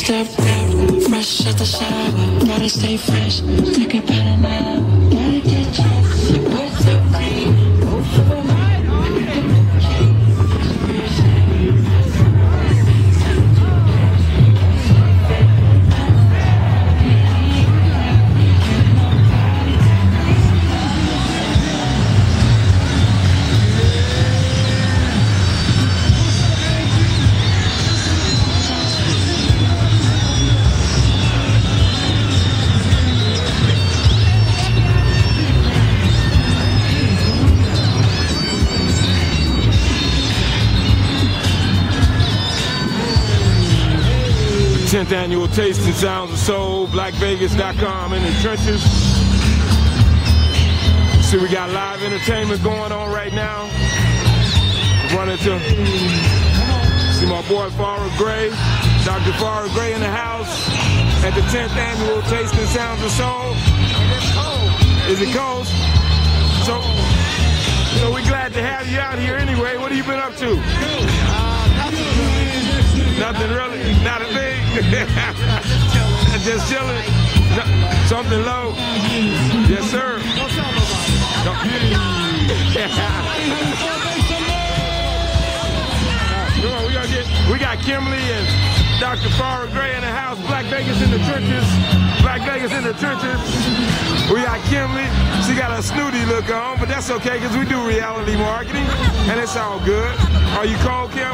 Step out, fresh out the shower, gotta stay fresh, take a pat an hour, gotta get dressed, what's up, green, go for a ride, Tenth annual Taste and Sounds of Soul, BlackVegas.com in the trenches. See, we got live entertainment going on right now. Run into, see my boy Farrah Gray, Dr. Farrah Gray in the house at the 10th annual Taste and Sounds of Soul. Is it cold? So, we're glad to have you out here anyway. What have you been up to? Nothing really, not a thing. Just chilling. Something low. Yes, sir. Come on, we got Kimberly and Dr. Farrah Gray in the house. Black Vegas in the trenches. Black Vegas in the trenches. We got Kimberly. She got a snooty look on, but that's okay because we do reality marketing, and it's all good. Are you cold, Kim?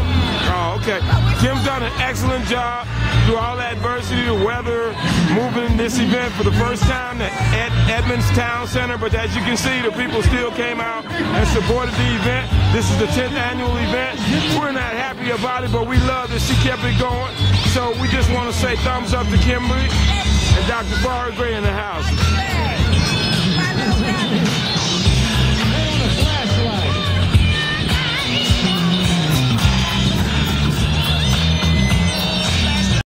Oh, okay. Kim's done an excellent job through all the adversity, the weather, moving this event for the first time at Edmonds Town Center. But as you can see, the people still came out and supported the event. This is the 10th annual event. We're not happy about it, but we love that she kept it going. So we just want to say thumbs up to Kimberly and Dr. Farrah Gray in the house.